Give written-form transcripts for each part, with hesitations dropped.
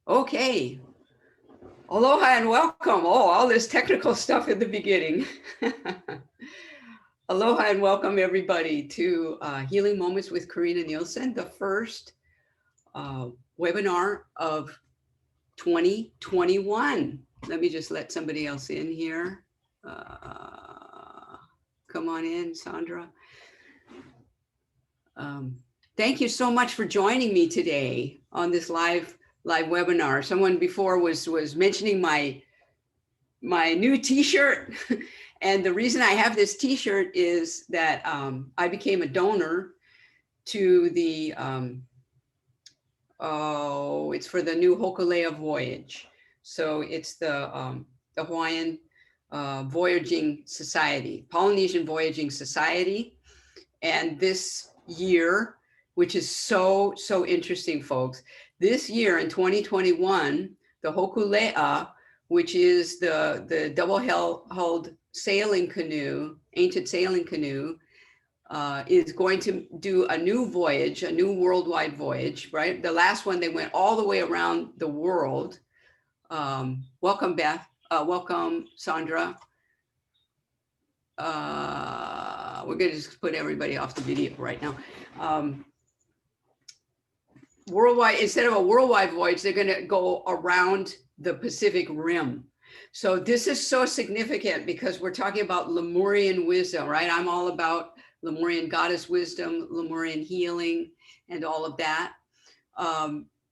Okay. Aloha and welcome. Oh, all this technical stuff in the beginning. Aloha and welcome everybody to Healing Moments with Karinna Nielsen, the first webinar of 2021. Let me just let somebody else in here. Come on in, Sandra. Thank you so much for joining me today on this live webinar. Someone before was mentioning my new t-shirt. And the reason I have this t-shirt is that I became a donor to the, it's for the new Hokulea voyage. So it's the Hawaiian Voyaging Society, Polynesian Voyaging Society. And this year, which is so interesting, folks. This year in 2021, the Hokulea, which is the double-hulled sailing canoe, ancient sailing canoe, is going to do a new voyage, a new worldwide voyage, right? The last one, they went all the way around the world. Welcome, Beth. Welcome, Sandra. We're going to just put everybody off the video right now. Worldwide, instead of a worldwide voyage, they're going to go around the Pacific Rim. So this is so significant because we're talking about Lemurian wisdom, right? I'm all about Lemurian goddess wisdom, Lemurian healing, and all of that.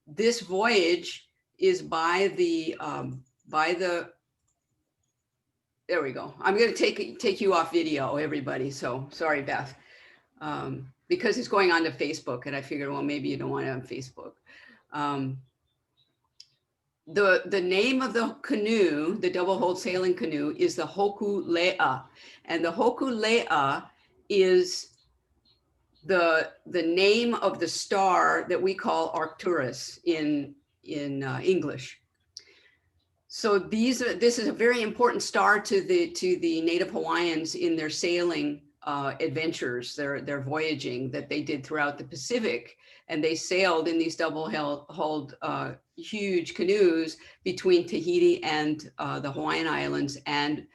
This voyage is by the there we go. I'm going to take you off video, everybody. So sorry, Beth, because it's going on to Facebook, and I figured, well, maybe you don't want it on Facebook. The name of the canoe, the double-hulled sailing canoe, is the Hokulea, and the Hokulea is the name of the star that we call Arcturus in English. So this is a very important star to the Native Hawaiians in their sailing adventures, their voyaging that they did throughout the Pacific, and they sailed in these double-hulled huge canoes between Tahiti and the Hawaiian Islands. And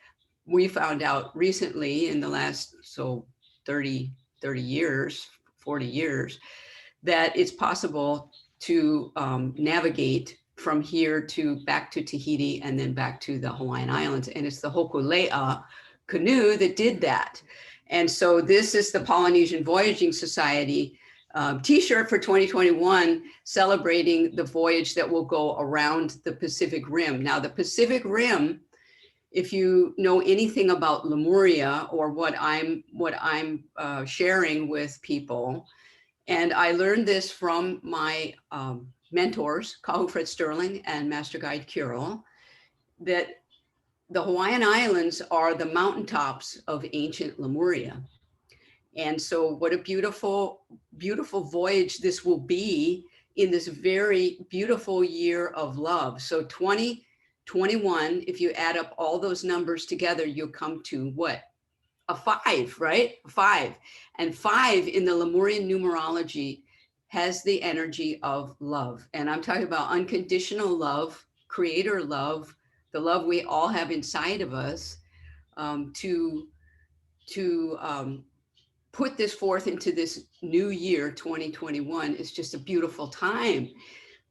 we found out recently, in the last 30 years, 40 years, that it's possible to navigate from here to back to Tahiti and then back to the Hawaiian Islands. And it's the Hokulea canoe that did that. And so this is the Polynesian Voyaging Society t-shirt for 2021, celebrating the voyage that will go around the Pacific Rim. Now, the Pacific Rim, if you know anything about Lemuria or what I'm sharing with people, and I learned this from my mentors, Kahu Fred Sterling and Master Guide Kirill, that the Hawaiian Islands are the mountaintops of ancient Lemuria. And so what a beautiful, beautiful voyage this will be in this very beautiful year of love. So 2021, if you add up all those numbers together, you'll come to what? A 5, right? 5. And 5 in the Lemurian numerology has the energy of love. And I'm talking about unconditional love, creator love, the love we all have inside of us, to put this forth into this new year, 2021, is just a beautiful time.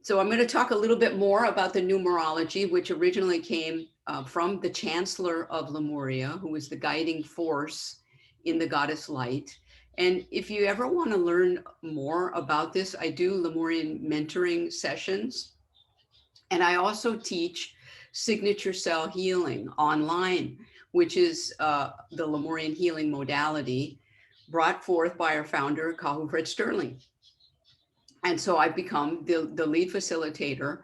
So I'm going to talk a little bit more about the numerology, which originally came from the Chancellor of Lemuria, who was the guiding force in the goddess light. And if you ever want to learn more about this, I do Lemurian mentoring sessions. And I also teach signature cell healing online, which is the Lemurian healing modality brought forth by our founder, Kahu Fred Sterling. And so I've become the lead facilitator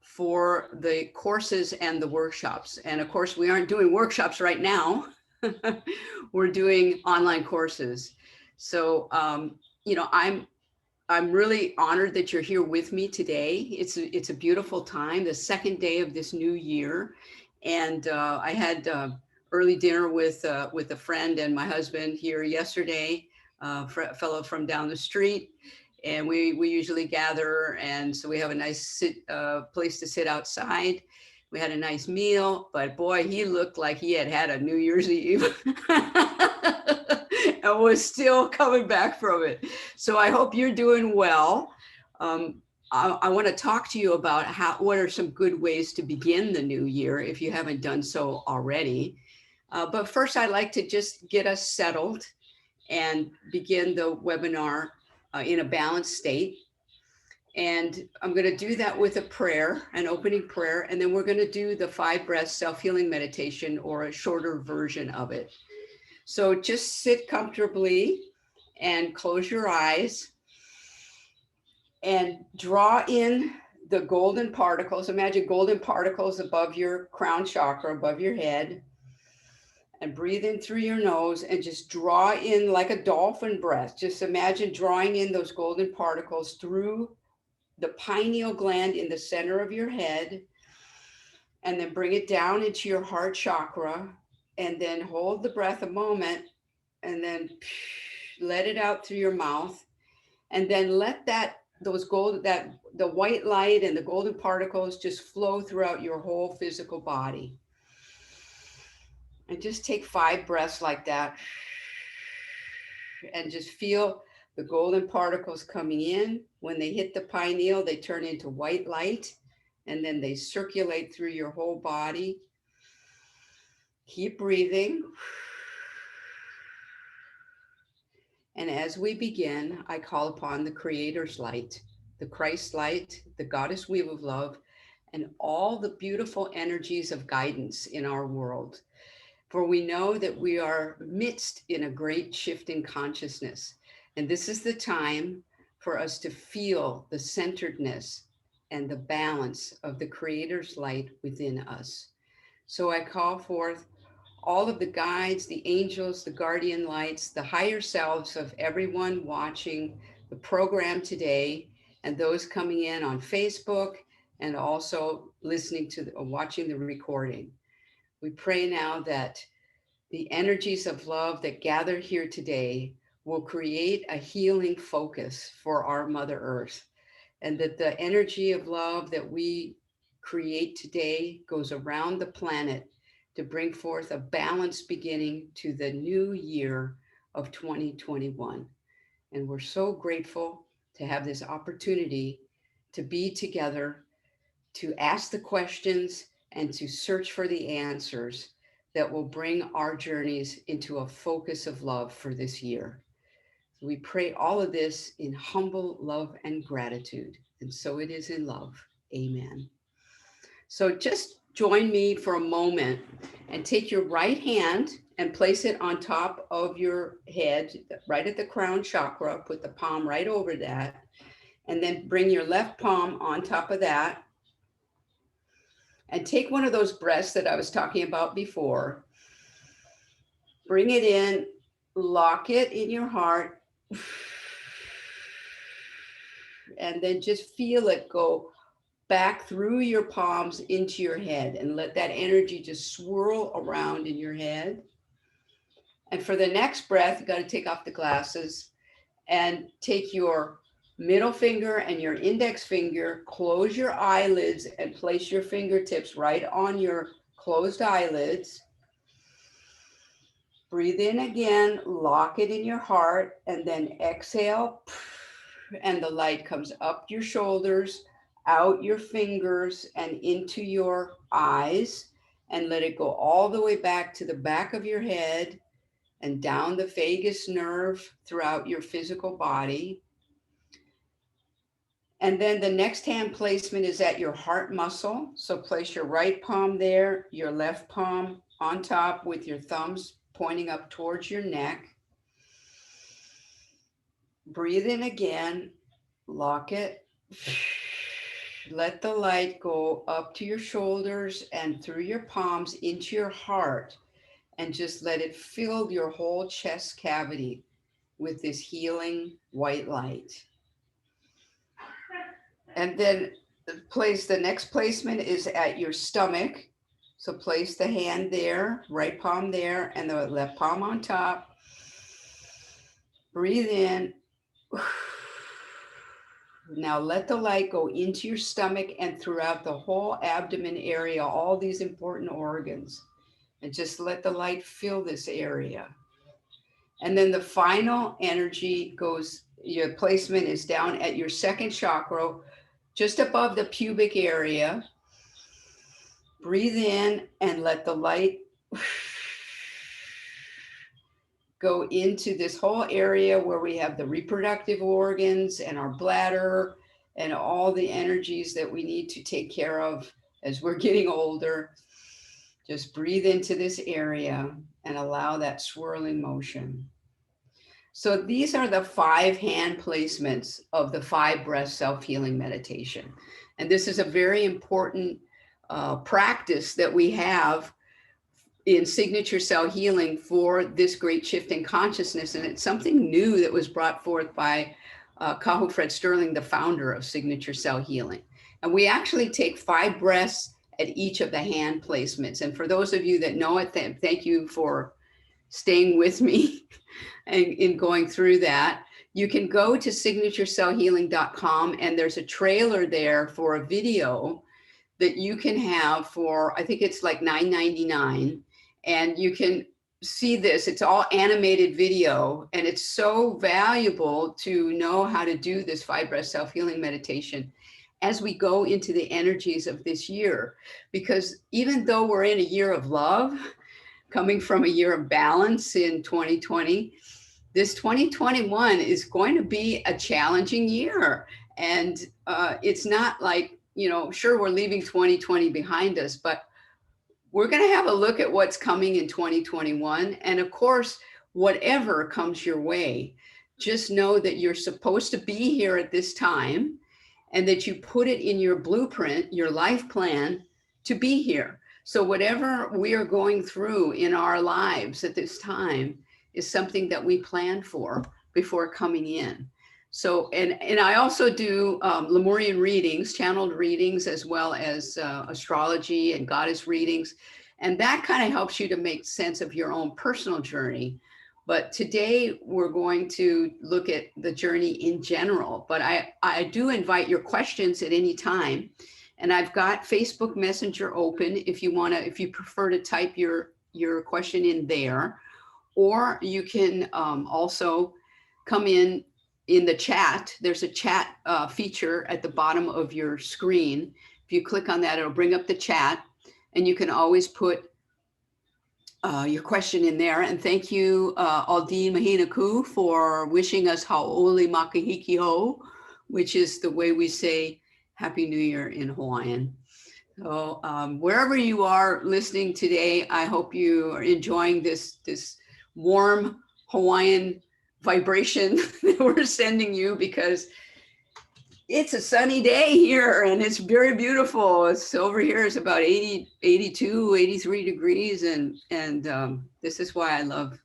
for the courses and the workshops. And of course, we aren't doing workshops right now. We're doing online courses. So, you know, I'm really honored that you're here with me today. It's a beautiful time, the second day of this new year. And I had early dinner with a friend and my husband here yesterday, a fellow from down the street. and we usually gather, and so we have a nice place to sit outside. We had a nice meal, but boy, he looked like he had a New Year's Eve and was still coming back from it. So I hope you're doing well. I want to talk to you about what are some good ways to begin the new year if you haven't done so already. But first, I'd like to just get us settled and begin the webinar in a balanced state. And I'm going to do that with a prayer, an opening prayer, and then we're going to do the 5 breath self-healing meditation, or a shorter version of it. So just sit comfortably and close your eyes and draw in the golden particles. Imagine golden particles above your crown chakra, above your head, and breathe in through your nose and just draw in like a dolphin breath. Just imagine drawing in those golden particles through the pineal gland in the center of your head, and then bring it down into your heart chakra, and then hold the breath a moment, and then let it out through your mouth, and then let the white light and the golden particles just flow throughout your whole physical body. And just take 5 breaths like that, and just feel the golden particles coming in. When they hit the pineal, they turn into white light, and then they circulate through your whole body. Keep breathing. And as we begin, I call upon the Creator's light, the Christ light, the Goddess Weave of Love, and all the beautiful energies of guidance in our world. For we know that we are midst in a great shift in consciousness. And this is the time for us to feel the centeredness and the balance of the Creator's light within us. So I call forth all of the guides, the angels, the guardian lights, the higher selves of everyone watching the program today, and those coming in on Facebook, and also listening to watching the recording. We pray now that the energies of love that gather here today will create a healing focus for our Mother Earth, and that the energy of love that we create today goes around the planet to bring forth a balanced beginning to the new year of 2021. And we're so grateful to have this opportunity to be together, to ask the questions and to search for the answers that will bring our journeys into a focus of love for this year. We pray all of this in humble love and gratitude. And so it is in love. Amen. So just join me for a moment and take your right hand and place it on top of your head, right at the crown chakra. Put the palm right over that. And then bring your left palm on top of that. And take one of those breaths that I was talking about before. Bring it in, lock it in your heart, and then just feel it go back through your palms into your head, and let that energy just swirl around in your head. And for the next breath, you got to take off the glasses and take your middle finger and your index finger, close your eyelids, and place your fingertips right on your closed eyelids. Breathe in again, lock it in your heart, and then exhale, and the light comes up your shoulders, out your fingers, and into your eyes, and let it go all the way back to the back of your head and down the vagus nerve throughout your physical body. And then the next hand placement is at your heart muscle. So place your right palm there, your left palm on top with your thumbs pointing up towards your neck. Breathe in again, lock it. Let the light go up to your shoulders and through your palms into your heart, and just let it fill your whole chest cavity with this healing white light. And then the next placement is at your stomach. So place the hand there, right palm there, and the left palm on top. Breathe in. Now let the light go into your stomach and throughout the whole abdomen area, all these important organs. And just let the light fill this area. And then the final energy goes, your placement is down at your second chakra, just above the pubic area. Breathe in and let the light go into this whole area where we have the reproductive organs and our bladder and all the energies that we need to take care of as we're getting older. Just breathe into this area and allow that swirling motion. So these are the 5 hand placements of the 5 breath self-healing meditation. And this is a very important practice that we have in signature cell healing for this great shift in consciousness. And it's something new that was brought forth by Kahu Fred Sterling, the founder of signature cell healing. And we actually take 5 breaths at each of the hand placements. And for those of you that know it, thank you for staying with me and in going through that. You can go to signaturecellhealing.com and there's a trailer there for a video that you can have for, I think it's like $9.99. And you can see this, it's all animated video, and it's so valuable to know how to do this 5 breath self-healing meditation as we go into the energies of this year. Because even though we're in a year of love, coming from a year of balance in 2020, this 2021 is going to be a challenging year. And it's not like, you know, sure, we're leaving 2020 behind us, but we're going to have a look at what's coming in 2021. And of course, whatever comes your way, just know that you're supposed to be here at this time and that you put it in your blueprint, your life plan to be here. So whatever we are going through in our lives at this time is something that we plan for before coming in. So, and I also do Lemurian readings, channeled readings, as well as astrology and goddess readings. And that kind of helps you to make sense of your own personal journey. But today we're going to look at the journey in general. But I do invite your questions at any time. And I've got Facebook Messenger open if you want to, if you prefer to type your question in there. Or you can also come in the chat. There's a chat feature at the bottom of your screen. If you click on that, it'll bring up the chat, and you can always put your question in there. And thank you, Aldine Mahinaku, for wishing us Hau'oli Makahiki Ho, which is the way we say Happy New Year in Hawaiian. So wherever you are listening today, I hope you are enjoying this warm Hawaiian vibration that we're sending you, because it's a sunny day here and it's very beautiful. It's over here, it's about 80, 82, 83 degrees. And this is why I love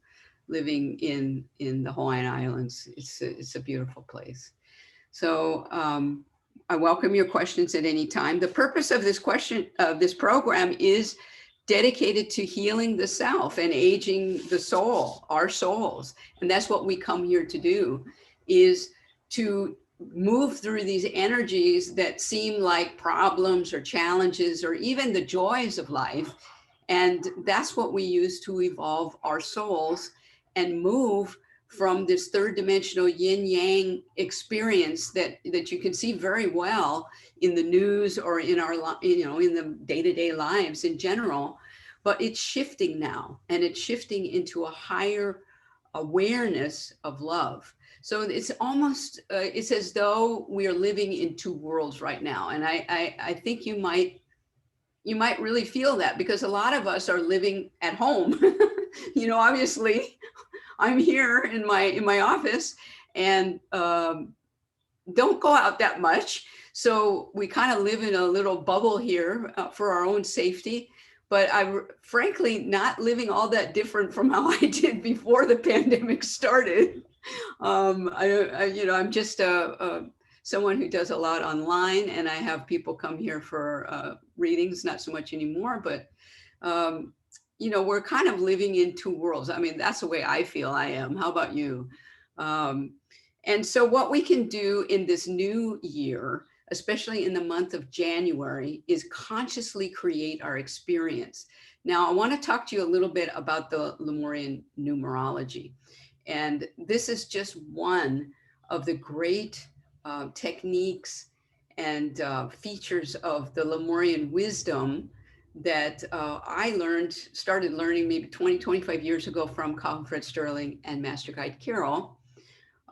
living in the Hawaiian Islands. It's a beautiful place. So I welcome your questions at any time. The purpose of this program is dedicated to healing the self and aging the soul, our souls. And that's what we come here to do, is to move through these energies that seem like problems or challenges or even the joys of life. And that's what we use to evolve our souls and move from this 3rd dimensional yin yang experience that you can see very well in the news or in our, in the day-to-day lives in general. But it's shifting now, and it's shifting into a higher awareness of love. So it's almost, it's as though we are living in 2 worlds right now. And I think you might really feel that, because a lot of us are living at home. Obviously I'm here in my office and don't go out that much. So we kind of live in a little bubble here for our own safety. But I'm frankly not living all that different from how I did before the pandemic started. I'm just someone who does a lot online, and I have people come here for readings, not so much anymore, but we're kind of living in 2 worlds. I mean, that's the way I feel I am. How about you? And so what we can do in this new year, especially in the month of January, is consciously create our experience. Now, I want to talk to you a little bit about the Lemurian numerology. And this is just one of the great techniques and features of the Lemurian wisdom that started learning maybe 20, 25 years ago from Colin Fred Sterling and Master Guide Carol.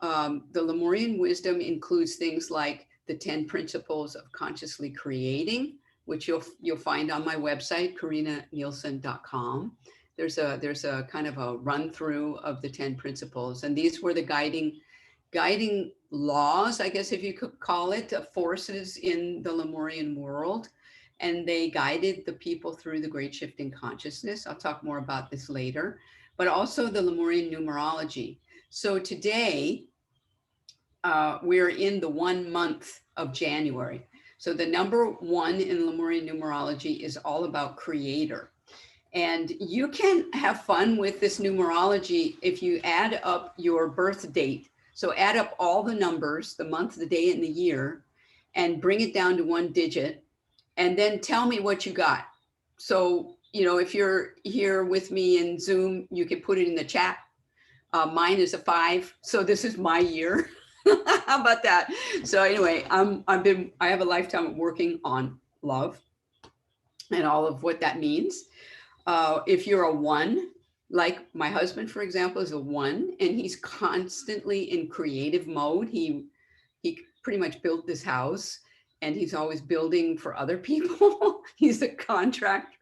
The Lemurian wisdom includes things like the 10 principles of consciously creating, which you'll find on my website, KarinnaNielsen.com. There's a kind of a run through of the 10 principles, and these were the guiding laws, I guess if you could call it, forces in the Lemurian world, and they guided the people through the great shift in consciousness. I'll talk more about this later, but also the Lemurian numerology. So today, we're in the 1 month of January. So the number 1 in Lemurian numerology is all about creator. And you can have fun with this numerology if you add up your birth date. So add up all the numbers, the month, the day, and the year, and bring it down to 1 digit, and then tell me what you got. So, if you're here with me in Zoom, you can put it in the chat. Mine is a 5, so this is my year. How about that? So anyway, I have a lifetime of working on love and all of what that means. If you're a 1, like my husband, for example, is a 1, and he's constantly in creative mode. He pretty much built this house, and he's always building for other people. He's a contractor.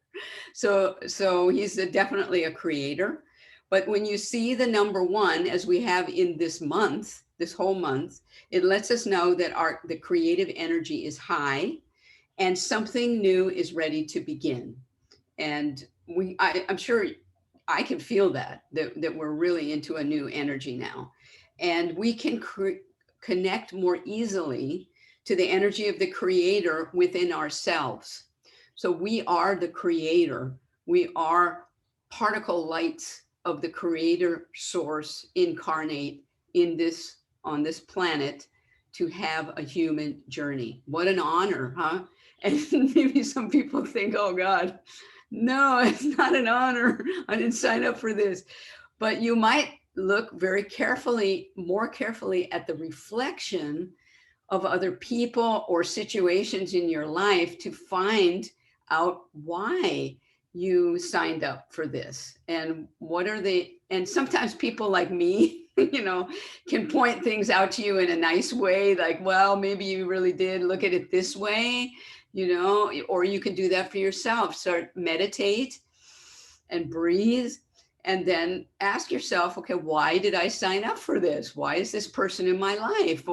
So he's definitely a creator. But when you see the number 1, as we have in this month, this whole month, it lets us know that the creative energy is high and something new is ready to begin. And I'm sure I can feel that we're really into a new energy now. And we can connect more easily to the energy of the creator within ourselves. So we are the creator. We are particle lights of the creator source incarnate on this planet to have a human journey. What an honor, huh? And maybe some people think, oh God, no, it's not an honor. I didn't sign up for this. But you might look more carefully at the reflection of other people or situations in your life to find out why you signed up for this and and sometimes people like me, can point things out to you in a nice way, like, well, maybe you really did look at it this way, or you can do that for yourself. Start meditate and breathe, and then ask yourself, okay, why did I sign up for this? Why is this person in my life?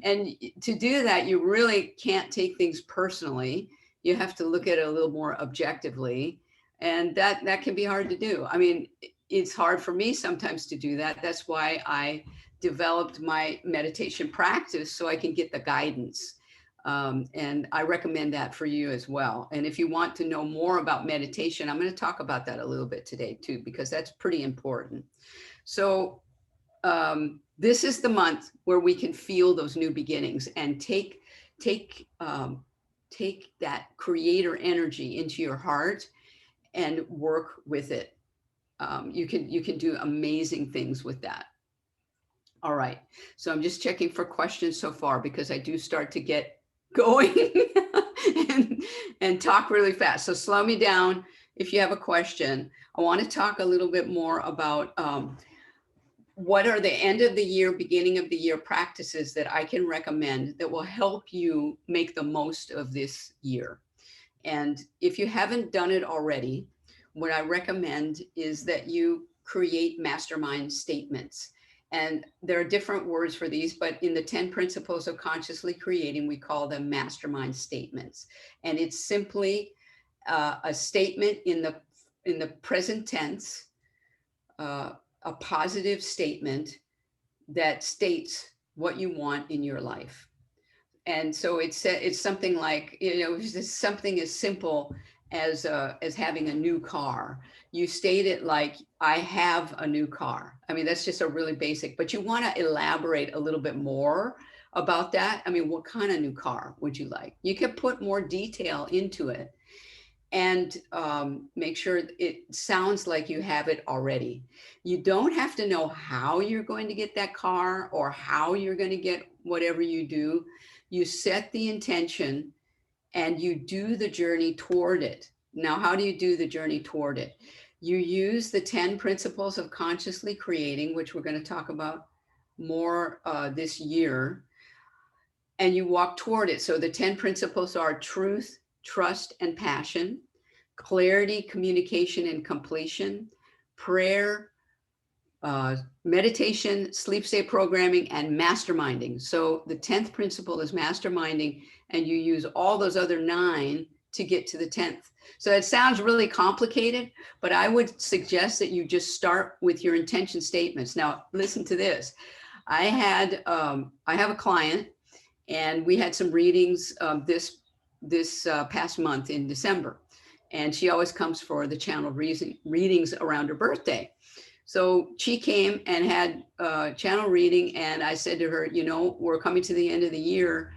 And to do that, you really can't take things personally. You have to look at it a little more objectively. And that can be hard to do. I mean, it's hard for me sometimes to do that. That's why I developed my meditation practice, so I can get the guidance. And I recommend that for you as well. And if you want to know more about meditation, I'm going to talk about that a little bit today too, because that's pretty important. So this is the month where we can feel those new beginnings and take that creator energy into your heart and work with it. You can do amazing things with that. All right. So I'm just checking for questions so far, because I do start to get going and talk really fast. So slow me down if you have a question. I want to talk a little bit more about what are the end of the year, beginning of the year practices that I can recommend that will help you make the most of this year. And if you haven't done it already, what I recommend is that you create mastermind statements. And there are different words for these, but in the 10 principles of consciously creating, we call them mastermind statements. And it's simply a statement in the present tense, a positive statement that states what you want in your life. And so it's something like, it's something as simple as having a new car. You state it like, I have a new car. I mean, that's just a really basic, but you want to elaborate a little bit more about that. I mean, what kind of new car would you like? You could put more detail into it, and make sure it sounds like you have it already. You don't have to know how you're going to get that car or how you're going to get whatever you do. You set the intention and you do the journey toward it. Now, how do you do the journey toward it? You use the 10 principles of consciously creating, which we're going to talk about more this year, and you walk toward it. So the 10 principles are truth, trust, and passion, clarity, communication, and completion, prayer, meditation, sleep state programming, and masterminding. So the 10th principle is masterminding, and you use all those other 9 to get to the 10th. So it sounds really complicated, but I would suggest that you just start with your intention statements. Now, listen to this. I have a client, and we had some readings this past month in December, and she always comes for the channel readings around her birthday. So she came and had a channel reading, and I said to her, we're coming to the end of the year.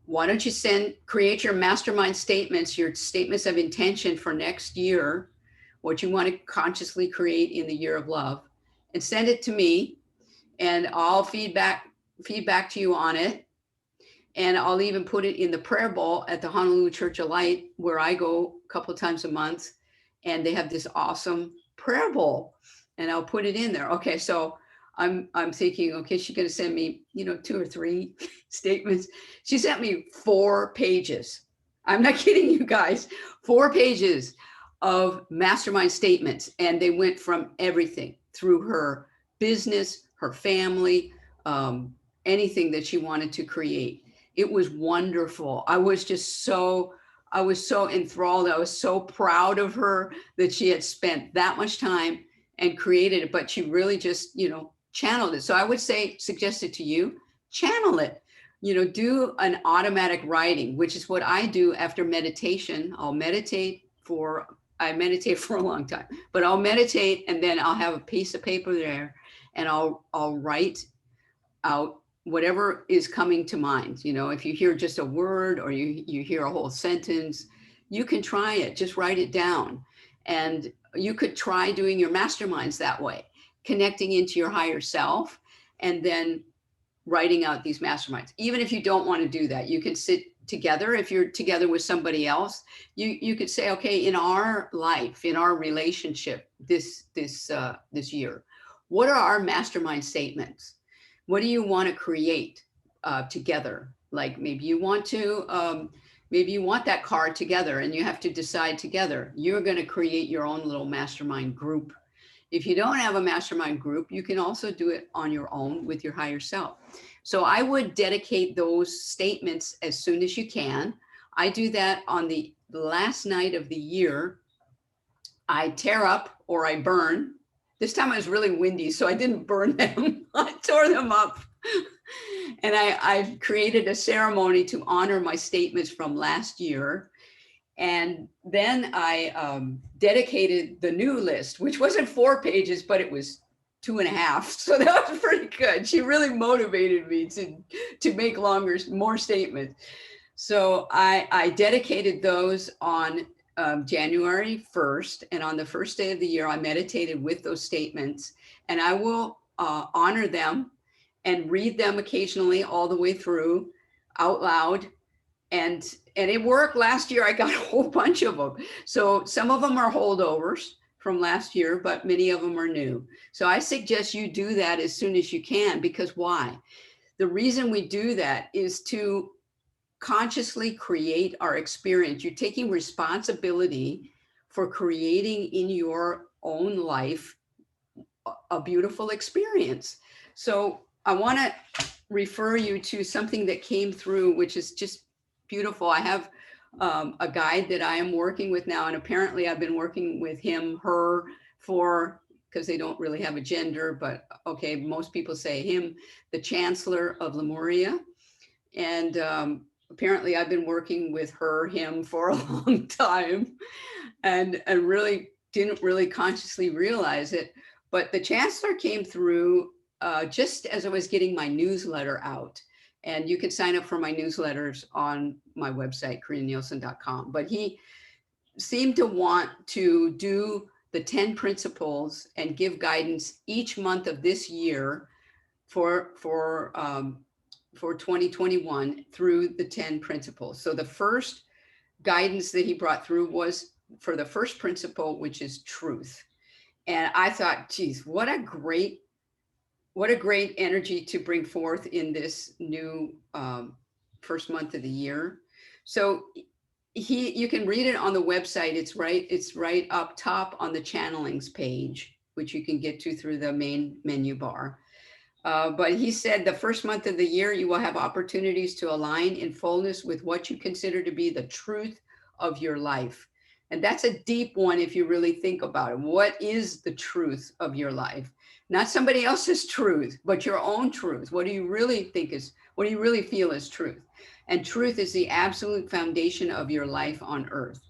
Why don't you create your mastermind statements, your statements of intention for next year, what you want to consciously create in the year of love, and send it to me, and I'll feedback to you on it. And I'll even put it in the prayer bowl at the Honolulu Church of Light, where I go a couple of times a month, and they have this awesome prayer bowl, and I'll put it in there. Okay, so I'm thinking, okay, she's going to send me, 2 or 3 statements. She sent me 4 pages. I'm not kidding you guys. 4 pages of mastermind statements, and they went from everything through her business, her family, anything that she wanted to create. It was wonderful. I was so enthralled. I was so proud of her that she had spent that much time and created it, but she really just, channeled it. So I would suggest it to you, channel it, do an automatic writing, which is what I do after meditation. I meditate for a long time, but I'll meditate, and then I'll have a piece of paper there, and I'll write out whatever is coming to mind. If you hear just a word, or you hear a whole sentence, you can try it, just write it down. And you could try doing your masterminds that way, connecting into your higher self, and then writing out these masterminds. Even if you don't want to do that, you can sit together. If you're together with somebody else, you could say, okay, in our life, in our relationship this year, what are our mastermind statements? What do you want to create together? Like maybe you want that car together, and you have to decide together. You're going to create your own little mastermind group. If you don't have a mastermind group, you can also do it on your own with your higher self. So I would dedicate those statements as soon as you can. I do that on the last night of the year. I tear up or I burn. This time it was really windy, so I didn't burn them. I tore them up. And I've created a ceremony to honor my statements from last year. And then I dedicated the new list, which wasn't 4 pages, but it was 2.5. So that was pretty good. She really motivated me to make more statements. So I dedicated those on January 1st. And on the first day of the year, I meditated with those statements, and I will honor them and read them occasionally all the way through out loud. And it worked. Last year, I got a whole bunch of them. So some of them are holdovers from last year, but many of them are new. So I suggest you do that as soon as you can, because why? The reason we do that is to consciously create our experience. You're taking responsibility for creating in your own life a beautiful experience. So I want to refer you to something that came through, which is just beautiful. I have a guide that I am working with now, and apparently I've been working with him, her, because they don't really have a gender, but okay, most people say him, the Chancellor of Lemuria. And apparently I've been working with him for a long time, and really didn't really consciously realize it. But the Chancellor came through just as I was getting my newsletter out. And you can sign up for my newsletters on my website, KarinnaNielsen.com. But he seemed to want to do the 10 principles and give guidance each month of this year for 2021 through the 10 principles. So the first guidance that he brought through was for the first principle, which is truth. And I thought, geez, what a great energy to bring forth in this new first month of the year. So you can read it on the website. It's right up top on the channelings page, which you can get to through the main menu bar. But he said the first month of the year, you will have opportunities to align in fullness with what you consider to be the truth of your life. And that's a deep one if you really think about it. What is the truth of your life? Not somebody else's truth, but your own truth. What do you really feel is truth? And truth is the absolute foundation of your life on earth.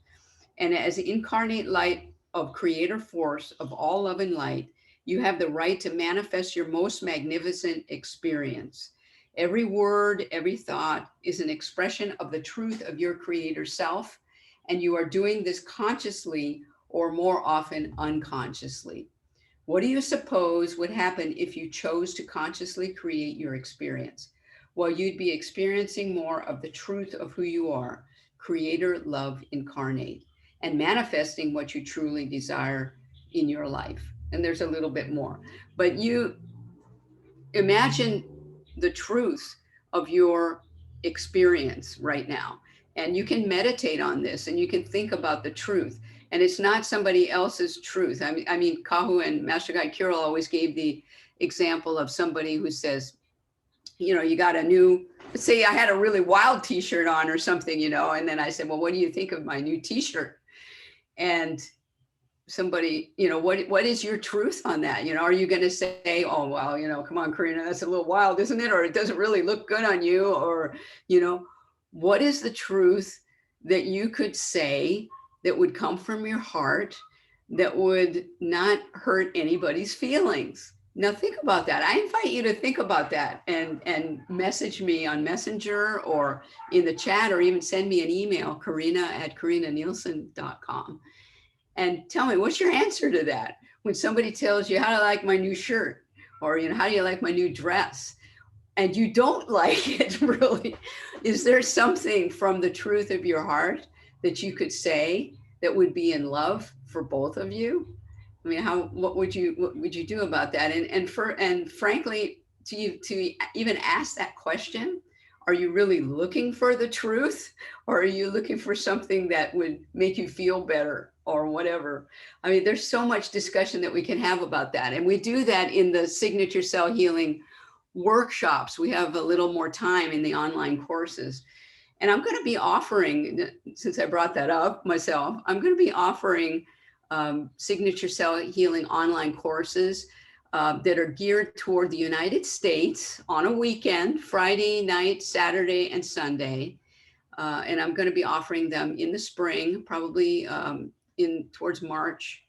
And as the incarnate light of creator force of all love and light, you have the right to manifest your most magnificent experience. Every word, every thought is an expression of the truth of your creator self, and you are doing this consciously or more often unconsciously. What do you suppose would happen if you chose to consciously create your experience? Well, you'd be experiencing more of the truth of who you are, creator love incarnate, and manifesting what you truly desire in your life. And there's a little bit more, but you imagine the truth of your experience right now. And you can meditate on this and you can think about the truth. And it's not somebody else's truth. I mean, Kahu and Master Guide Kirill always gave the example of somebody who says, you got a new, let's say I had a really wild t-shirt on or something, and then I said, well, what do you think of my new t-shirt? And somebody, what is your truth on that? Are you going to say, oh, well, come on, Karinna, that's a little wild, isn't it? Or it doesn't really look good on you. Or, what is the truth that you could say that would come from your heart that would not hurt anybody's feelings? Now think about that. I invite you to think about that and message me on Messenger or in the chat, or even send me an email, Karinna@KarinnaNielsen.com. And tell me, what's your answer to that? When somebody tells you, how do I like my new shirt? Or, how do you like my new dress? And you don't like it, really. Is there something from the truth of your heart that you could say that would be in love for both of you? I mean, what would you do about that? And frankly, to even ask that question, are you really looking for the truth, or are you looking for something that would make you feel better or whatever? I mean, there's so much discussion that we can have about that. And we do that in the signature cell healing workshops. We have a little more time in the online courses. And I'm going to be offering, since I brought that up myself, I'm going to be offering signature cell healing online courses that are geared toward the United States on a weekend, Friday night, Saturday, and Sunday. And I'm going to be offering them in the spring, probably towards March,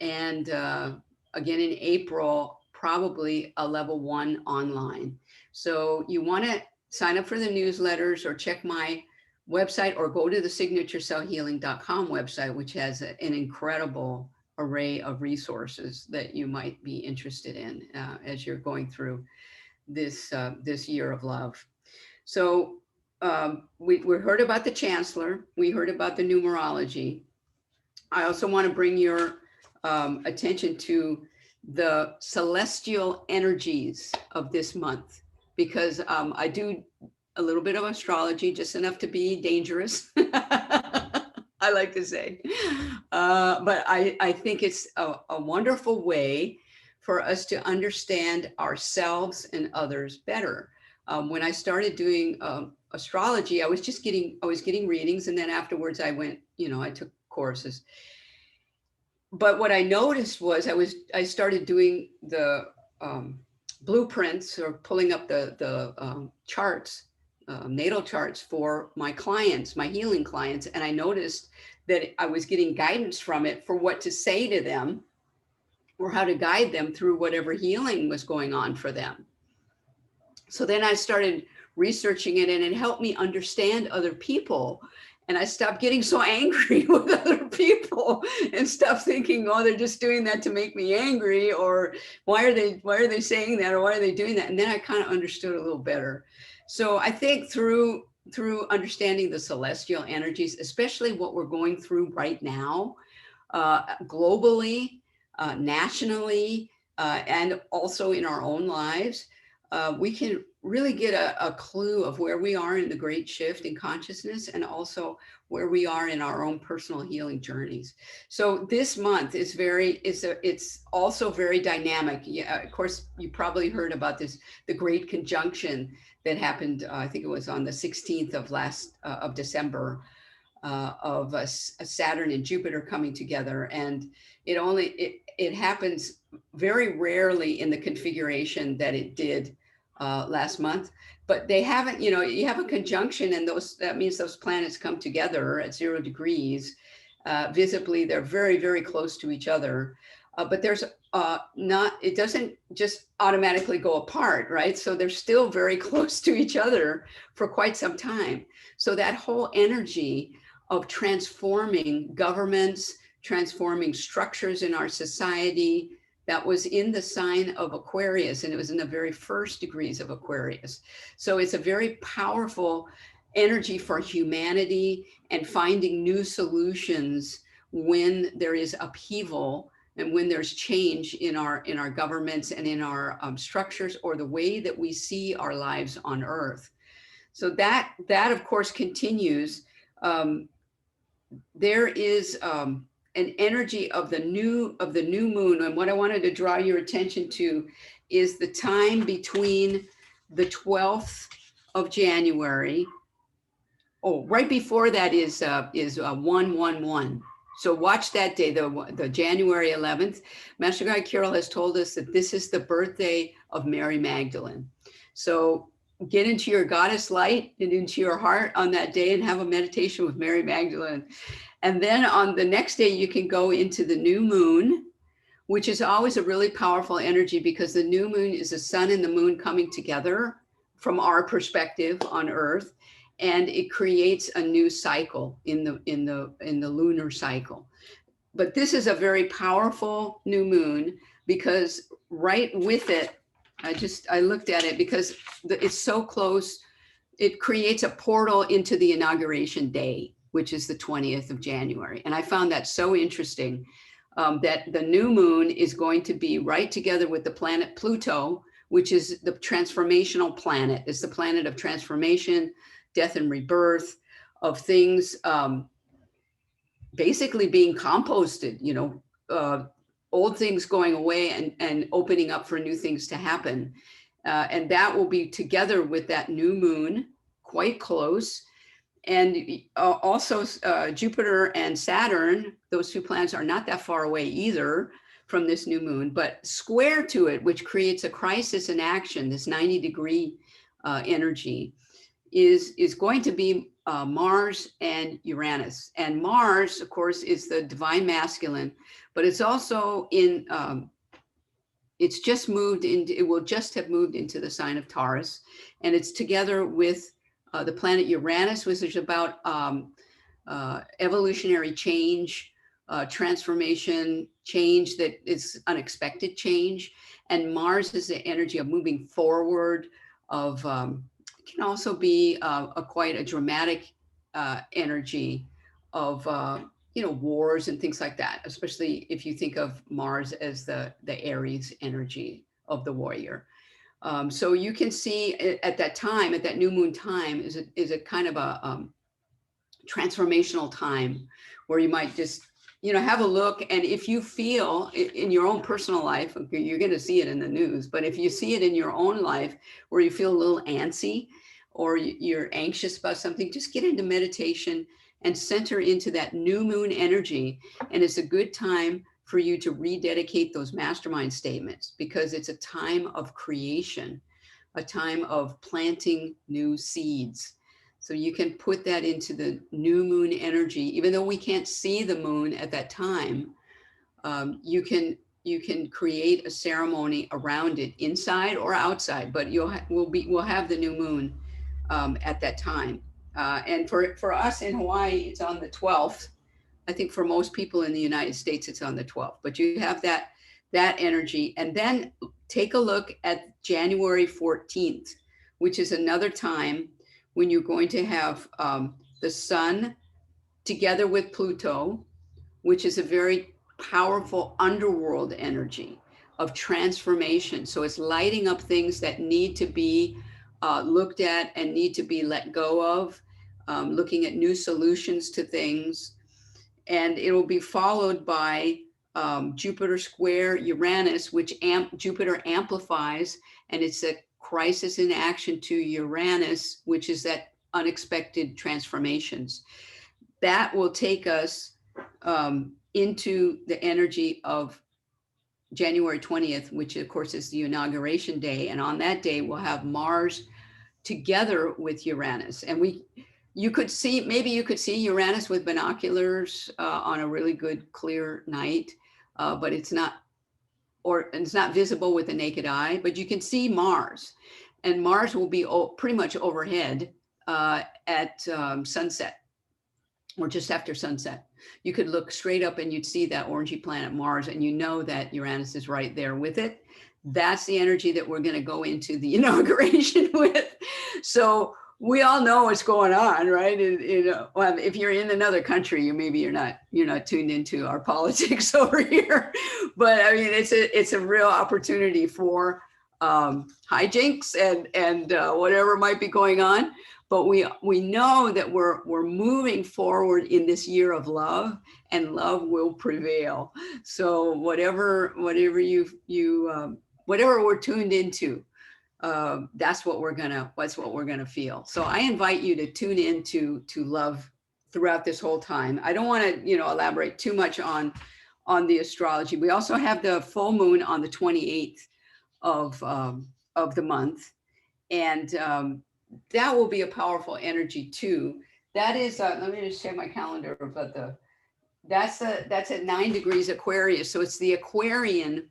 and again in April, probably a level 1 online. So you want to sign up for the newsletters or check my website, or go to the signaturecellhealing.com website, which has an incredible array of resources that you might be interested in as you're going through this year of love. So we heard about the Chancellor, we heard about the numerology. I also want to bring your attention to the celestial energies of this month, because I do a little bit of astrology, just enough to be dangerous. I like to say, but I think it's a wonderful way for us to understand ourselves and others better. When I started doing astrology, I was getting readings, and then afterwards I went, I took courses. But what I noticed was I started doing the blueprints, or pulling up the charts, natal charts for my clients, my healing clients. And I noticed that I was getting guidance from it for what to say to them or how to guide them through whatever healing was going on for them. So then I started researching it, and it helped me understand other people. And I stopped getting so angry with other people and stopped thinking, oh, they're just doing that to make me angry, or why are they saying that, or why are they doing that? And then I kind of understood a little better. So I think through understanding the celestial energies, especially what we're going through right now, globally, nationally, and also in our own lives, we can really get a clue of where we are in the great shift in consciousness, and also where we are in our own personal healing journeys. So this month is it's also very dynamic. Yeah, of course, you probably heard about this, the great conjunction that happened, I think it was on the 16th of December, of Saturn and Jupiter coming together. And it happens very rarely in the configuration that it did last month, but they haven't, you have a conjunction, and that means those planets come together at 0 degrees. Visibly, they're very, very close to each other, but there's it doesn't just automatically go apart, right? So they're still very close to each other for quite some time. So that whole energy of transforming governments, transforming structures in our society, that was in the sign of Aquarius, and it was in the very first degrees of Aquarius. So it's a very powerful energy for humanity and finding new solutions when there is upheaval and when there's change in our governments and in our structures, or the way that we see our lives on Earth. So that of course continues. There is an energy of the new moon, and what I wanted to draw your attention to is the time between the 12th of January. Oh, right before that is 111. So watch that day, the January 11th. Master Guide Carol has told us that this is the birthday of Mary Magdalene. So get into your goddess light and into your heart on that day and have a meditation with Mary Magdalene. And then on the next day, you can go into the new moon, which is always a really powerful energy, because the new moon is the sun and the moon coming together from our perspective on Earth, and it creates a new cycle in the lunar cycle. But this is a very powerful new moon, because right with it, I looked at it because it's so close. It creates a portal into the inauguration day, which is the 20th of January. And I found that so interesting, that the new moon is going to be right together with the planet Pluto, which is the transformational planet. It's the planet of transformation, death and rebirth, of things basically being composted, old things going away and opening up for new things to happen. And that will be together with that new moon, quite close. And also Jupiter and Saturn, those two planets are not that far away either from this new moon, but square to it, which creates a crisis in action, this 90-degree energy, is going to be Mars and Uranus. And Mars, of course, is the divine masculine, but it's also in, it's just moved into, it will just have moved into the sign of Taurus, and it's together with the planet Uranus, which is about evolutionary change, transformation, change that is unexpected change. And Mars is the energy of moving forward, of can also be quite a dramatic energy of wars and things like that, especially if you think of Mars as the Aries energy of the warrior. So you can see at that time, at that new moon time, is a kind of a transformational time where you might just have a look. And if you feel in your own personal life, you're going to see it in the news, but if you see it in your own life where you feel a little antsy or you're anxious about something, just get into meditation and center into that new moon energy. And it's a good time for you to rededicate those mastermind statements, because it's a time of creation. a time of planting new seeds. So you can put that into the new moon energy, even though we can't see the moon at that time. You can create a ceremony around it, inside or outside, but we'll have the new moon at that time. And for us in Hawaii, it's on the 12th. I think for most people in the United States, it's on the 12th. But you have that energy, and then take a look at January 14th, which is another time when you're going to have the sun together with Pluto, which is a very powerful underworld energy of transformation. So it's lighting up things that need to be looked at and need to be let go of, looking at new solutions to things. And it will be followed by Jupiter square Uranus, which Jupiter amplifies, and it's a crisis in action to Uranus, which is that unexpected transformations. That will take us into the energy of January 20th, which of course is the inauguration day. And on that day, we'll have Mars together with Uranus. And you could see Uranus with binoculars on a really good, clear night, but it's not visible with the naked eye, but you can see Mars. And Mars will be pretty much overhead at sunset, or just after sunset. You could look straight up and you'd see that orangey planet Mars, and you know that Uranus is right there with it. That's the energy that we're going to go into the inauguration with. So we all know what's going on, right? Well, if you're in another country, you're not tuned into our politics over here. But I mean, it's a real opportunity for hijinks and whatever might be going on. But we know that we're moving forward in this year of love, and love will prevail. So whatever we're tuned into, that's what we're gonna feel. So I invite you to tune in to love throughout this whole time. I don't want to elaborate too much on the astrology. We also have the full moon on the 28th of the month, and that will be a powerful energy too. That is, let me just check my calendar, but that's at 9 degrees Aquarius. So it's the Aquarian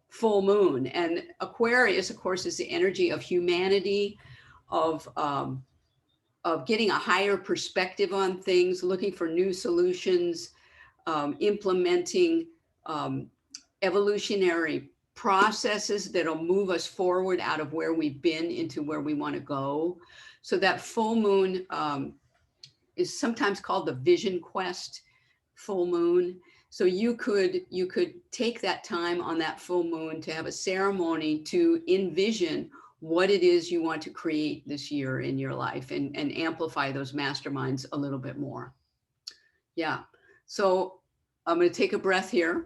full moon. And Aquarius, of course, is the energy of humanity, of getting a higher perspective on things, looking for new solutions, implementing evolutionary processes that'll move us forward out of where we've been into where we want to go. So that full moon is sometimes called the vision quest full moon. So you could take that time on that full moon to have a ceremony to envision what it is you want to create this year in your life, and amplify those masterminds a little bit more. Yeah. So I'm going to take a breath here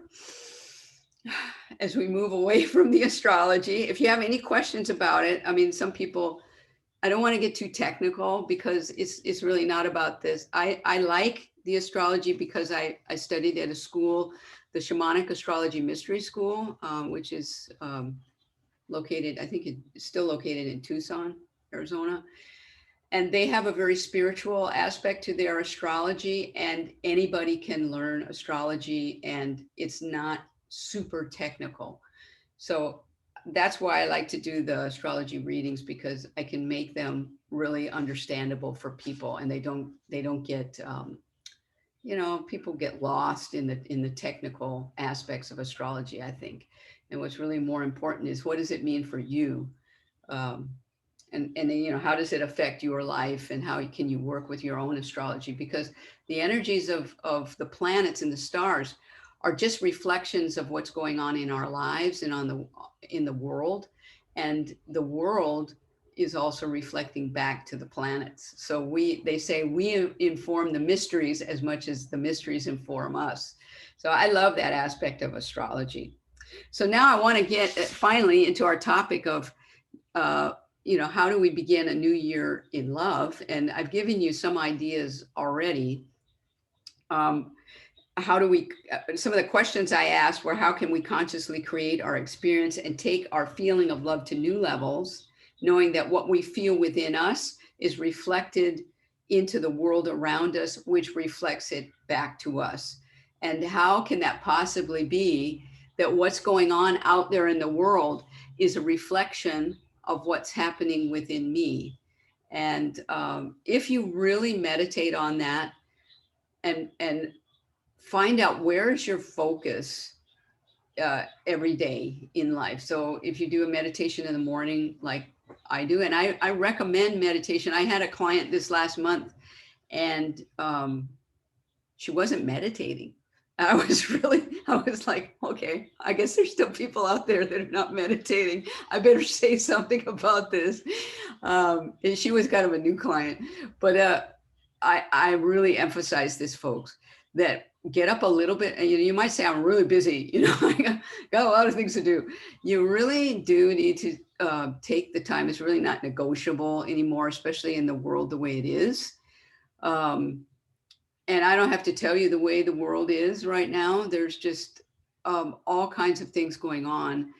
as we move away from the astrology. If you have any questions about it, I mean, some people, I don't want to get too technical because it's really not about this. I like the astrology because I studied at a school, the Shamanic Astrology Mystery School, which is located, I think it's still located in Tucson, Arizona. And they have a very spiritual aspect to their astrology, and anybody can learn astrology, and it's not super technical. So that's why I like to do the astrology readings, because I can make them really understandable for people, and they don't get, people get lost in the technical aspects of astrology, I think. And what's really more important is, what does it mean for you? And then, how does it affect your life, and how can you work with your own astrology? Because the energies of the planets and the stars are just reflections of what's going on in our lives and in the world. And the world is also reflecting back to the planets. So they say we inform the mysteries as much as the mysteries inform us. So I love that aspect of astrology. So now I want to get finally into our topic of, how do we begin a new year in love? And I've given you some ideas already. Some of the questions I asked were, how can we consciously create our experience and take our feeling of love to new levels? knowing that what we feel within us is reflected into the world around us, which reflects it back to us. And how can that possibly be that what's going on out there in the world is a reflection of what's happening within me? And if you really meditate on that and find out where's your focus every day in life. So if you do a meditation in the morning, like I do, and I recommend meditation. I had a client this last month, and she wasn't meditating. I was like, okay, I guess there's still people out there that are not meditating. I better say something about this. And she was kind of a new client, but I really emphasize this, folks, that get up a little bit. And you might say, I'm really busy, I got a lot of things to do. You really do need to take the time. It's really not negotiable anymore, especially in the world the way it is. And I don't have to tell you the way the world is right now. There's just all kinds of things going on.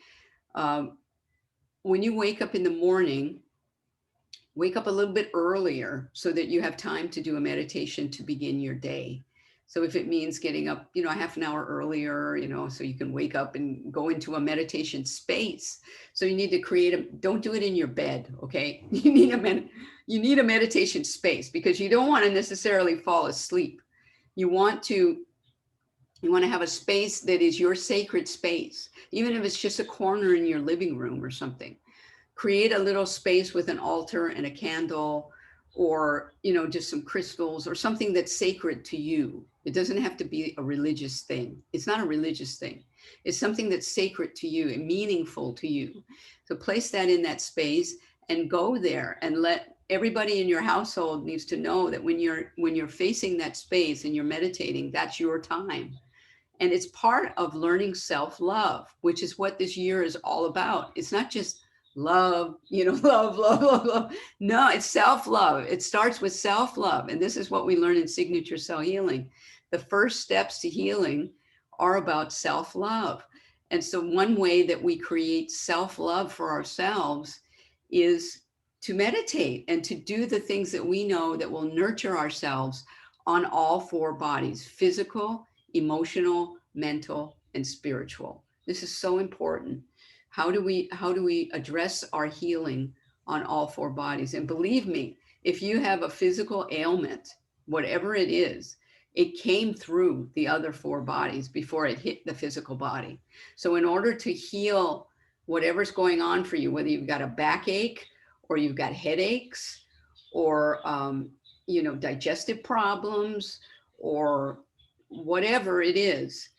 When you wake up in the morning, wake up a little bit earlier so that you have time to do a meditation to begin your day. So if it means getting up, a half an hour earlier, so you can wake up and go into a meditation space. So you need to don't do it in your bed, okay? You need a meditation space, because you don't want to necessarily fall asleep. You want to have a space that is your sacred space, even if it's just a corner in your living room or something. Create a little space with an altar and a candle, or just some crystals or something that's sacred to you. It doesn't have to be a religious thing. It's not a religious thing. It's something that's sacred to you and meaningful to you. So place that in that space and go there, and let everybody in your household needs to know that when you're facing that space and you're meditating, that's your time. And it's part of learning self-love, which is what this year is all about. It's not just love, love. No, it's self-love. It starts with self-love. And this is what we learn in signature cell healing. The first steps to healing are about self-love. And so one way that we create self-love for ourselves is to meditate and to do the things that we know that will nurture ourselves on all four bodies: physical, emotional, mental, and spiritual. This is so important. How do we address our healing on all four bodies? And believe me, if you have a physical ailment, whatever it is, it came through the other four bodies before it hit the physical body. So in order to heal whatever's going on for you, whether you've got a backache or you've got headaches or digestive problems or whatever it is,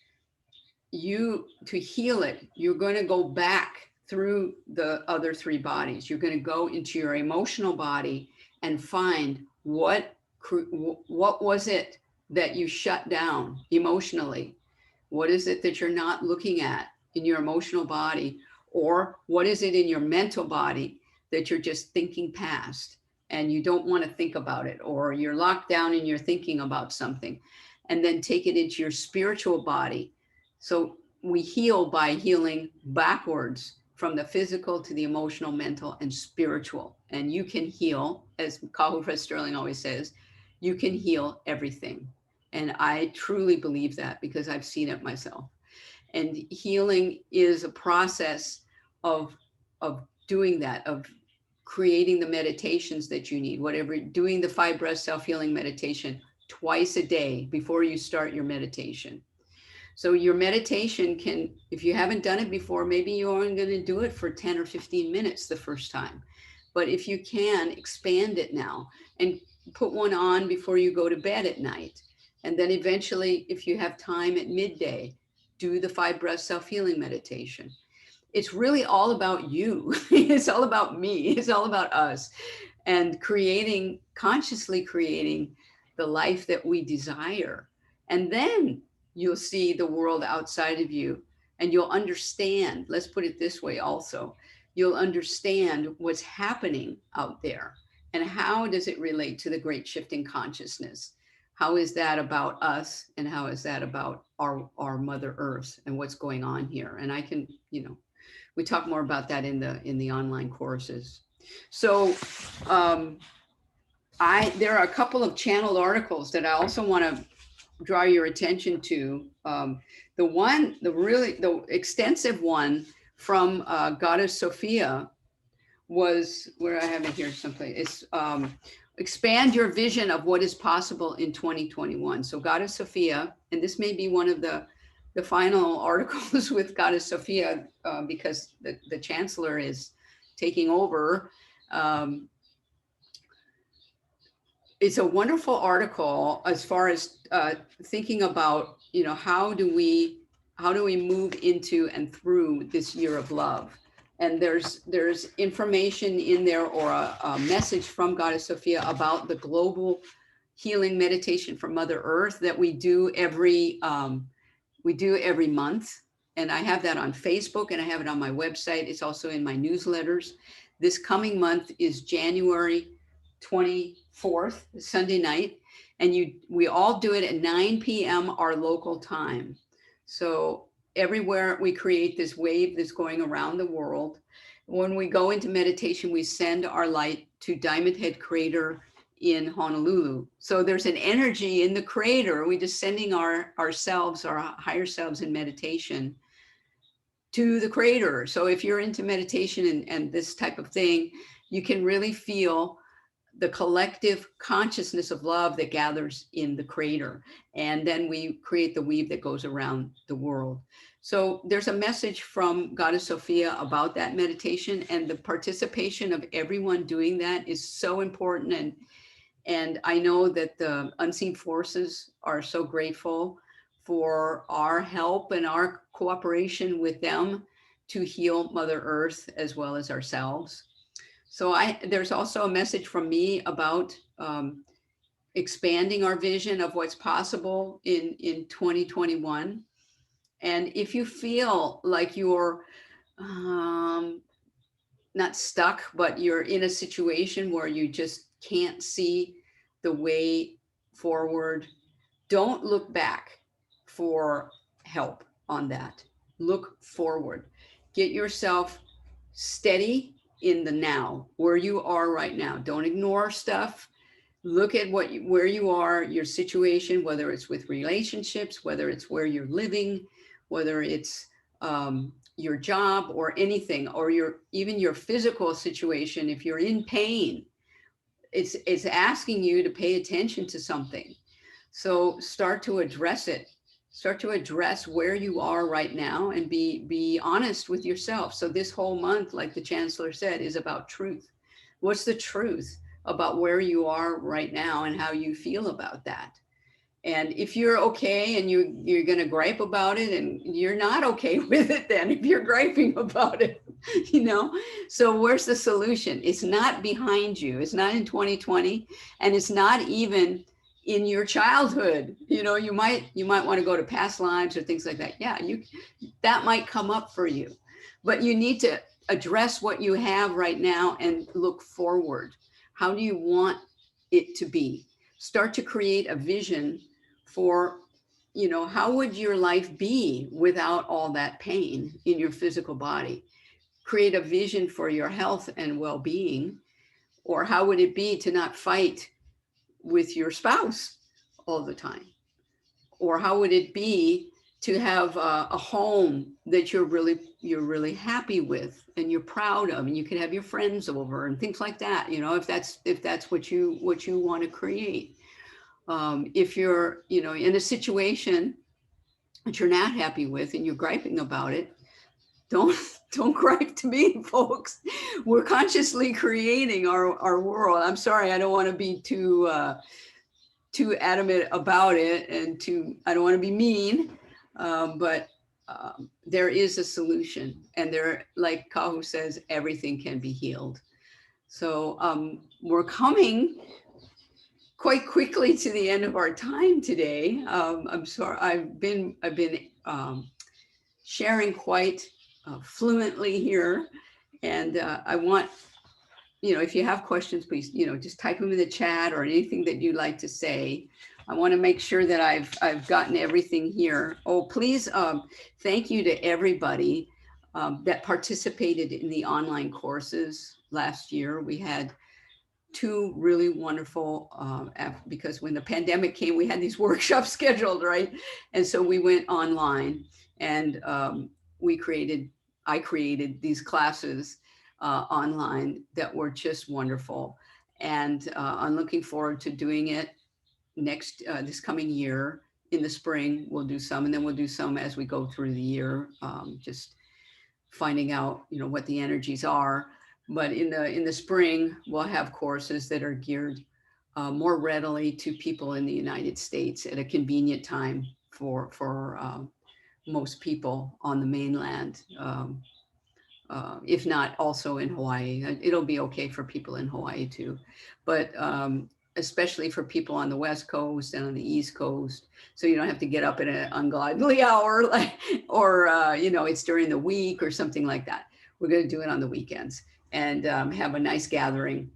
to heal it, you're going to go back through the other three bodies. You're going to go into your emotional body and find what was it that you shut down emotionally? What is it that you're not looking at in your emotional body? Or what is it in your mental body that you're just thinking past and you don't want to think about it, or you're locked down and you're thinking about something? And then take it into your spiritual body. So we heal by healing backwards from the physical to the emotional, mental, and spiritual. And you can heal, as Kahu Fred Sterling always says, you can heal everything. And I truly believe that because I've seen it myself. And healing is a process of doing that, of creating the meditations that you need, doing the 5 breath self-healing meditation twice a day before you start your meditation. So your meditation can, if you haven't done it before, maybe you're only going to do it for 10 or 15 minutes the first time. But if you can, expand it now and put one on before you go to bed at night. And then eventually, if you have time at midday, do the 5 breath self-healing meditation. It's really all about you. It's all about me. It's all about us. And consciously creating the life that we desire. And then you'll see the world outside of you and you'll understand, let's put it this way also, you'll understand what's happening out there and how does it relate to the great shift in consciousness. How is that about us and how is that about our Mother Earth and what's going on here? And I can, we talk more about that in the online courses. So there are a couple of channeled articles that I also want to draw your attention to. The extensive one from Goddess Sophia was, where I have it here someplace. It's expand your vision of what is possible in 2021. So Goddess Sophia, and this may be one of the final articles with Goddess Sophia because the chancellor is taking over. It's a wonderful article as far as thinking about, how do we move into and through this year of love. And there's information in there, or a message from Goddess Sophia about the global healing meditation for Mother Earth that we do every month. And I have that on Facebook, and I have it on my website. It's also in my newsletters. This coming month is January 24th, Sunday night, and we all do it at 9 p.m. our local time. So everywhere we create this wave that's going around the world. When we go into meditation, we send our light to Diamond Head Crater in Honolulu. So there's an energy in the crater. We're just sending ourselves, our higher selves in meditation to the crater. So if you're into meditation and this type of thing, you can really feel the collective consciousness of love that gathers in the crater. And then we create the weave that goes around the world. So there's a message from Goddess Sophia about that meditation, and the participation of everyone doing that is so important. And I know that the unseen forces are so grateful for our help and our cooperation with them to heal Mother Earth as well as ourselves. So there's also a message from me about expanding our vision of what's possible in 2021. And if you feel like you're not stuck, but you're in a situation where you just can't see the way forward, don't look back for help on that. Look forward. Get yourself steady in the now, where you are right now. Don't ignore stuff. Look at where you are, your situation, whether it's with relationships, whether it's where you're living, whether it's your job or anything, or even your physical situation. If you're in pain, it's asking you to pay attention to something. So start to address it. Start to address where you are right now, and be honest with yourself. So this whole month, like the Chancellor said, is about truth. What's the truth about where you are right now and how you feel about that? And if you're okay and you're going to gripe about it, and you're not okay with it, then if you're griping about it, so where's the solution? It's not behind you. It's not in 2020, and it's not even in your childhood. You might want to go to past lives or things like that. Yeah, that might come up for you, but you need to address what you have right now and look forward. How do you want it to be? Start to create a vision for, how would your life be without all that pain in your physical body? Create a vision for your health and well-being. Or how would it be to not fight with your spouse all the time? Or how would it be to have a home that you're really happy with and you're proud of, and you can have your friends over and things like that, if that's what you want to create. If you're in a situation that you're not happy with and you're griping about it, don't gripe to me, folks. We're consciously creating our world. I'm sorry, I don't want to be too adamant about it, and I don't want to be mean, but there is a solution, and there, like Kahu says, everything can be healed. So we're coming quite quickly to the end of our time today. I'm sorry, I've been sharing quite fluently here, and I want, if you have questions, please, just type them in the chat or anything that you'd like to say. I want to make sure that I've gotten everything here. Oh, please, thank you to everybody that participated in the online courses. last year. We had two really wonderful, because when the pandemic came, we had these workshops scheduled, right? And so we went online, and I created these classes online that were just wonderful. And I'm looking forward to doing it this coming year. In the spring, we'll do some, and then we'll do some as we go through the year, just finding out, what the energies are. But in the spring, we'll have courses that are geared more readily to people in the United States at a convenient time for most people on the mainland. If not also in Hawaii. It'll be okay for people in Hawaii too, but especially for people on the West Coast and on the East Coast. So you don't have to get up at an ungodly hour, or it's during the week or something like that. We're going to do it on the weekends and have a nice gathering.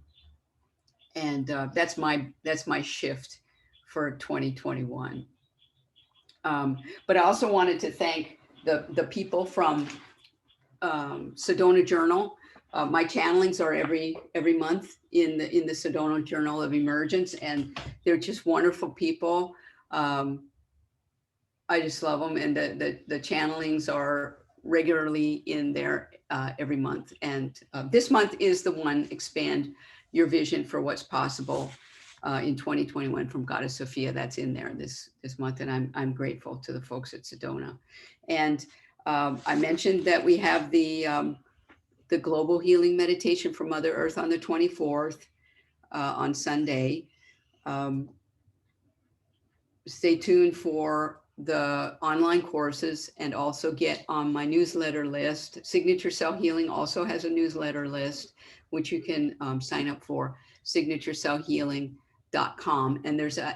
And that's my shift for 2021. But I also wanted to thank the people from Sedona Journal. My channelings are every month in the Sedona Journal of Emergence, and they're just wonderful people. I just love them, and the channelings are regularly in there every month. And this month is the one, Expand Your Vision for What's Possible in 2021 from Goddess Sophia. That's in there this month, and I'm grateful to the folks at Sedona. And I mentioned that we have the global healing meditation for Mother Earth on the 24th on Sunday. Stay tuned for the online courses, and also get on my newsletter list. Signature Cell Healing also has a newsletter list, which you can sign up for, signaturecellhealing.com. And there's an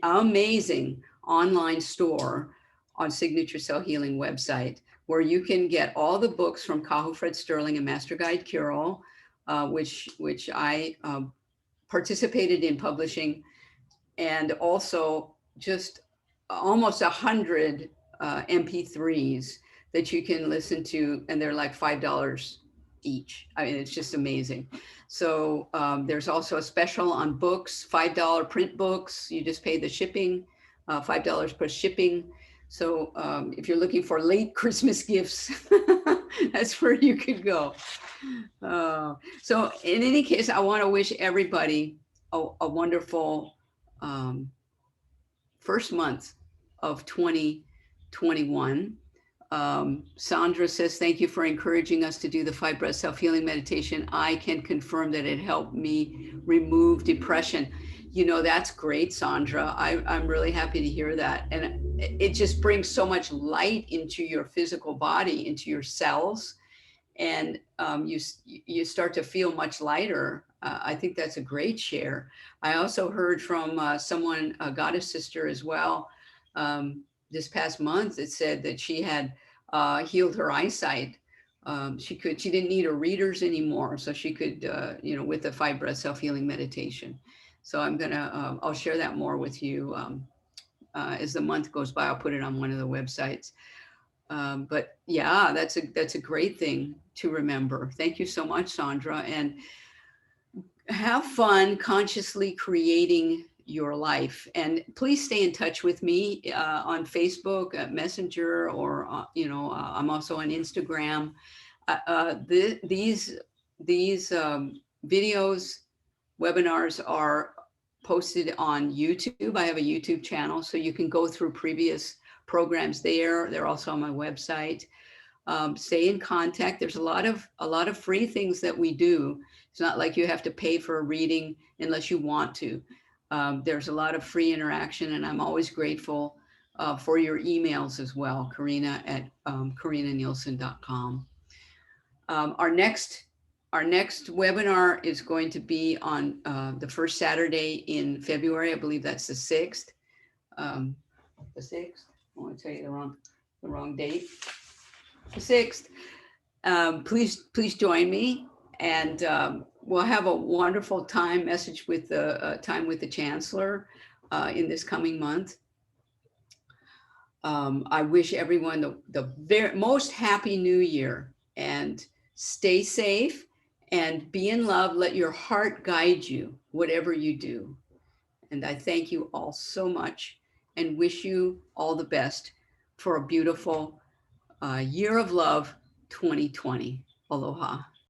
amazing online store on Signature Cell Healing website, where you can get all the books from Kahu Fred Sterling and Master Guide Kirill, which I participated in publishing, and also just almost 100 MP3s that you can listen to, and they're like $5 each. I mean, it's just amazing. So there's also a special on books, $5 print books. You just pay the shipping, $5 plus shipping. So if you're looking for late Christmas gifts, that's where you could go. So in any case, I want to wish everybody a wonderful first month of 2021. Sandra says, thank you for encouraging us to do the 5 breath self-healing meditation. I can confirm that it helped me remove depression. That's great, Sandra. I'm really happy to hear that. And it just brings so much light into your physical body, into your cells. And you start to feel much lighter. I think that's a great share. I also heard from someone, a goddess sister as well, this past month, that said that she had healed her eyesight. She didn't need her readers anymore, so she could, with the 5 breath self-healing meditation. So I'll share that more with you as the month goes by. I'll put it on one of the websites. But yeah, that's a great thing to remember. Thank you so much, Sandra, and have fun consciously creating your life. And please stay in touch with me on Facebook, Messenger, or I'm also on Instagram. These videos, webinars are posted on YouTube. I have a YouTube channel, so you can go through previous programs there. They're also on my website. Stay in contact. There's a lot of free things that we do. It's not like you have to pay for a reading unless you want to. There's a lot of free interaction, and I'm always grateful for your emails as well, Karinna at KarinnaNielsen.com. Our next webinar is going to be on the first Saturday in February. I believe that's the 6th. The 6th. I want to tell you the wrong date. The 6th. Please join me, and we'll have a wonderful time with the Chancellor in this coming month. I wish everyone the very most happy New Year, and stay safe and be in love. Let your heart guide you, whatever you do. And I thank you all so much and wish you all the best for a beautiful year of love 2020. Aloha.